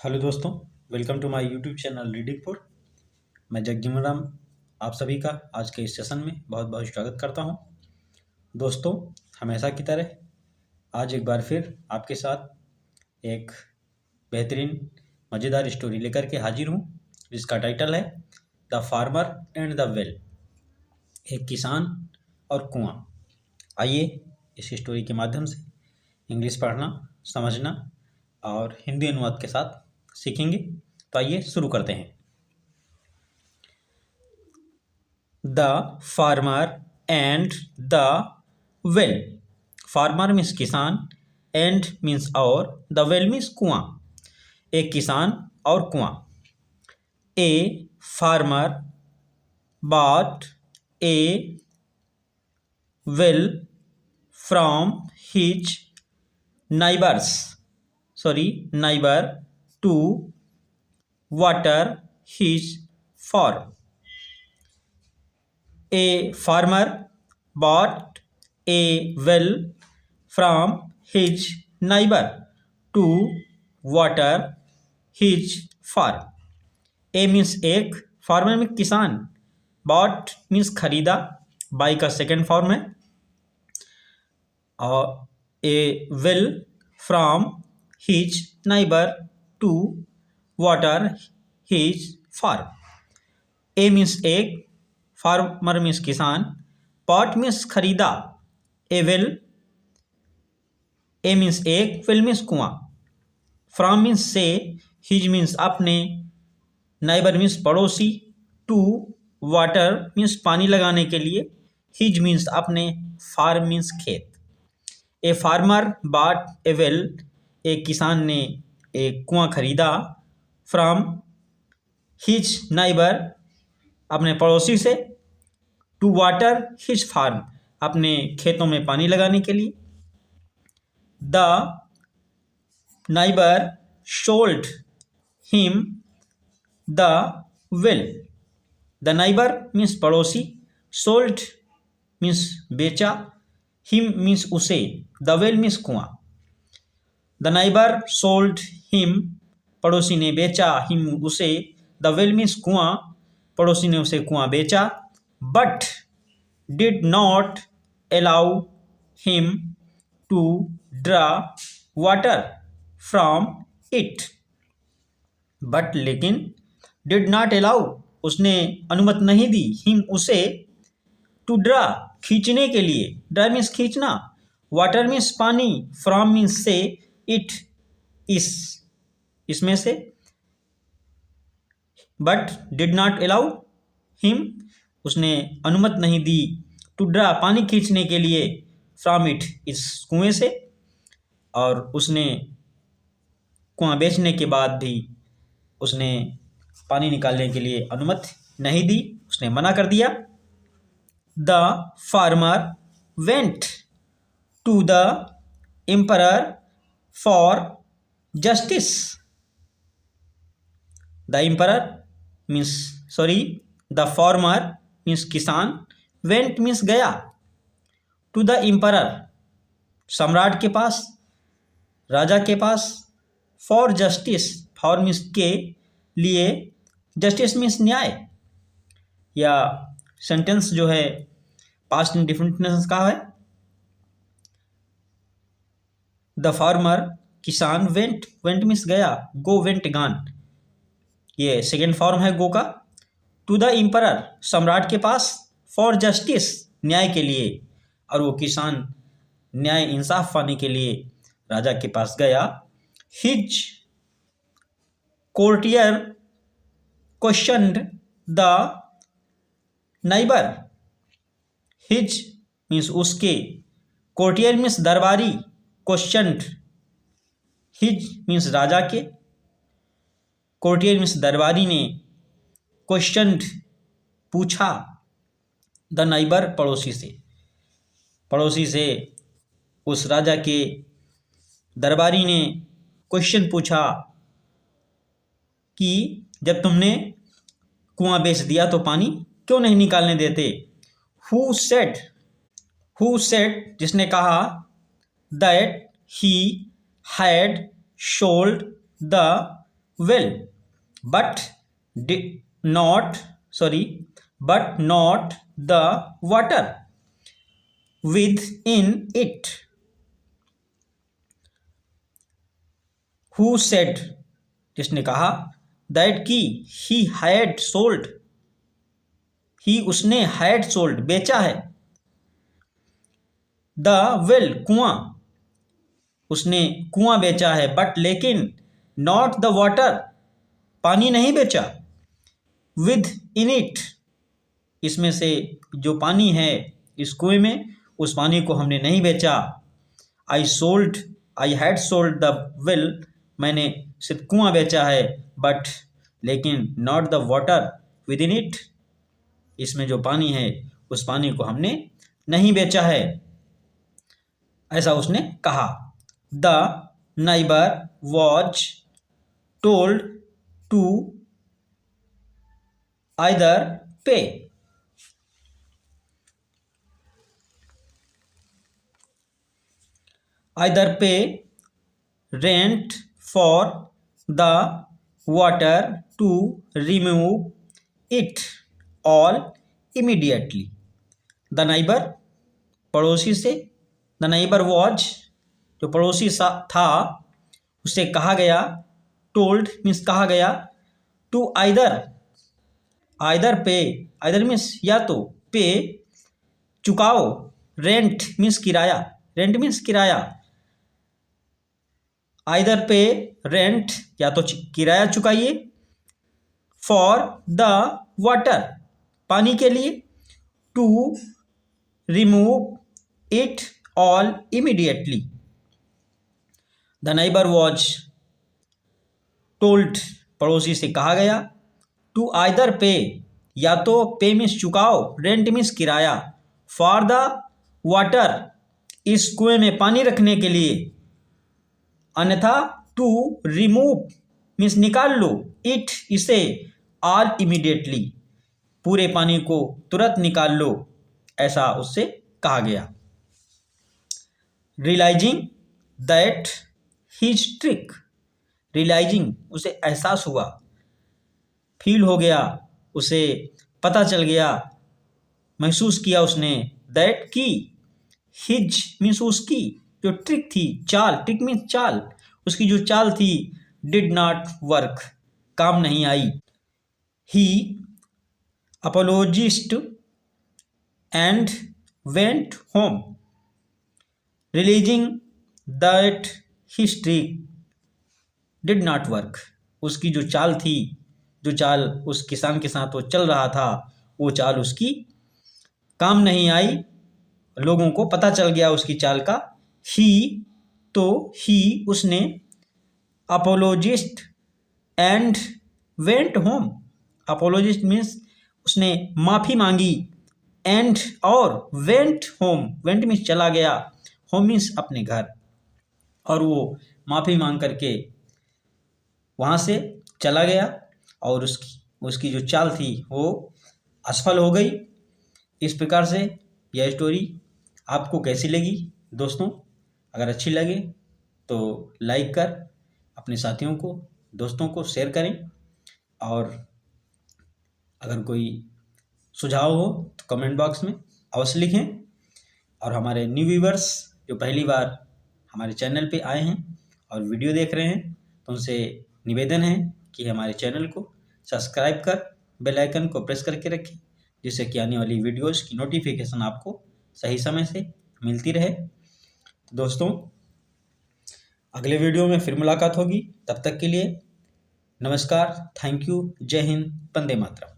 Hello दोस्तों, welcome to my YouTube channel reading for. मैं जगजीवन राम आप सभी का आज के इस सेशन में बहुत बहुत स्वागत करता हूं। दोस्तों, हमेशा की तरह आज एक बार फिर आपके साथ एक बेहतरीन मज़ेदार स्टोरी लेकर के हाजिर हूं, जिसका टाइटल है the farmer and the well. एक किसान और कुआं। आइए इस स्टोरी के माध्यम से इंग्लिश पढ़ना, समझना और हिंदी अनुवाद के साथ सीखेंगे। तो आइए शुरू करते हैं। The farmer and the well. Farmer means किसान, एंड मीन्स और, द वेल मीन्स कुआं। एक किसान और कुआं। A farmer bought a well from his neighbor to water his farm. A farmer bought a well from his neighbor to water his farm. A means एक, farmer में किसान, bought means खरीदा, buy का सेकेंड फॉर्म है, और a well from his neighbour to water his farm. A means एक, farmer means किसान, bought means खरीदा, ए वेल, ए मीन्स एक, वेल मीन्स कुआं, फ्रॉम मीन्स से, हिज मीन्स अपने, नाइबर मीन्स पड़ोसी, टू वाटर मीन्स पानी लगाने के लिए, हिज मीन्स अपने, फार्म मीन्स खेत। A farmer bought a well, एक किसान ने एक कुआं खरीदा, फ्रॉम हिज नाइबर अपने पड़ोसी से, टू वाटर हिज फार्म अपने खेतों में पानी लगाने के लिए। The neighbour sold him the well. The neighbour means पड़ोसी, सोल्ड मीन्स बेचा, हिम मीन्स उसे, द वेल मीन्स कुआं। द नाइबर सोल्ड हिम, पड़ोसी ने बेचा, हिम उसे, द वेल मीन्स कुआं, पड़ोसी ने उसे कुआं बेचा, but did not allow him to draw water from it. But लेकिन, डिड नॉट अलाउ उसने अनुमति नहीं दी, हिम उसे, टू ड्रा खींचने के लिए, ड्रा मीन्स खींचना, वाटर मीन्स पानी, फ्रॉम मीन्स से, इट इसमें से, but did not allow him उसने अनुमति नहीं दी, टू ड्रा पानी खींचने के लिए, फ्रॉम इट इस कुएं से, और उसने कुआं बेचने के बाद भी उसने पानी निकालने के लिए अनुमति नहीं दी, उसने मना कर दिया। The farmer went to the emperor for justice. The farmer means किसान, वेंट मीन्स गया, टू द एम्परर सम्राट के पास, राजा के पास, फॉर जस्टिस, फॉर मीन्स के लिए, जस्टिस मीन्स न्याय, या सेंटेंस जो है पास्ट इंडेफिनिट टेंस का है। द फार्मर किसान, वेंट मीन्स गया, गो वेंट गान, ये सेकेंड फॉर्म है गो का, टू द एम्परर सम्राट के पास, फॉर जस्टिस न्याय के लिए, और वो किसान न्याय इंसाफ पाने के लिए राजा के पास गया। His courtier questioned the neighbour. His means उसके, कोर्टियर मीन्स दरबारी, क्वेश्चनड, हिज मीन्स राजा के, कोर्टियर मीन्स दरबारी ने, क्वेश्चनड पूछा, द नाइबर पड़ोसी से उस राजा के दरबारी ने क्वेश्चन पूछा कि जब तुमने कुआं बेच दिया तो पानी क्यों नहीं निकालने देते। हु सेड जिसने कहा, that he had sold the well, but but not the water within it. Who said, जिसने कहा, that कि he had sold, उसने had sold बेचा है, the well कुआं, उसने कुआं बेचा है, बट लेकिन नॉट द वाटर पानी नहीं बेचा, विद इन इट इसमें से जो पानी है इस कुएं में उस पानी को हमने नहीं बेचा। I had sold the well, मैंने सिर्फ कुआं बेचा है, बट लेकिन not the water with in it, इसमें जो पानी है उस पानी को हमने नहीं बेचा है, ऐसा उसने कहा। The neighbour was told to either pay, rent for the water to remove it all immediately. The neighbour पड़ोसी से, द नाइबर वॉज जो पड़ोसी था उसे कहा गया, टोल्ड मीन्स कहा गया, टू आइदर पे, आइदर मीन्स या तो, पे चुकाओ, रेंट मीन्स किराया, रेंट मीन्स किराया, आइदर पे रेंट या तो किराया चुकाइए, फॉर द वाटर पानी के लिए, to remove it all immediately. The neighbour was told पड़ोसी से कहा गया, टू आइदर पे या तो, पे मीन्स चुकाओ, रेंट मीन्स किराया, फॉर द वाटर इस कुएं में पानी रखने के लिए, अन्यथा टू रिमूव मीन्स निकाल लो, इट इसे, ऑल इमीडिएटली पूरे पानी को तुरंत निकाल लो, ऐसा उससे कहा गया। Realising that his trick, realising उसे एहसास हुआ, फील हो गया, उसे पता चल गया, महसूस किया उसने, दैट की, हिज मीन्स उसकी जो ट्रिक थी, चाल, ट्रिक मीन्स चाल, उसकी जो चाल थी, डिड नॉट वर्क काम नहीं आई। He apologised and went home, realising that his trick did not work, उसकी जो चाल थी, जो चाल उस किसान के साथ वो चल रहा था, वो चाल उसकी काम नहीं आई, लोगों को पता चल गया उसकी चाल का। ही उसने, apologist and went home, apologist means उसने माफ़ी मांगी, एंड और वेंट होम, वेंट मीन्स चला गया, होम मीन्स अपने घर, और वो माफ़ी मांग करके वहाँ से चला गया, और उसकी जो चाल थी वो असफल हो गई। इस प्रकार से यह स्टोरी आपको कैसी लगी दोस्तों? अगर अच्छी लगे तो लाइक कर अपने साथियों को, दोस्तों को शेयर करें, और अगर कोई सुझाव हो तो कमेंट बॉक्स में अवश्य लिखें। और हमारे न्यू व्यूवर्स जो पहली बार हमारे चैनल पे आए हैं और वीडियो देख रहे हैं, तो उनसे निवेदन है कि हमारे चैनल को सब्सक्राइब कर बेल आइकन को प्रेस करके रखें, जिससे कि आने वाली वीडियोस की नोटिफिकेशन आपको सही समय से मिलती रहे। तो दोस्तों, अगले वीडियो में फिर मुलाकात होगी, तब तक के लिए नमस्कार, थैंक यू, जय हिंद, वंदे मातरम।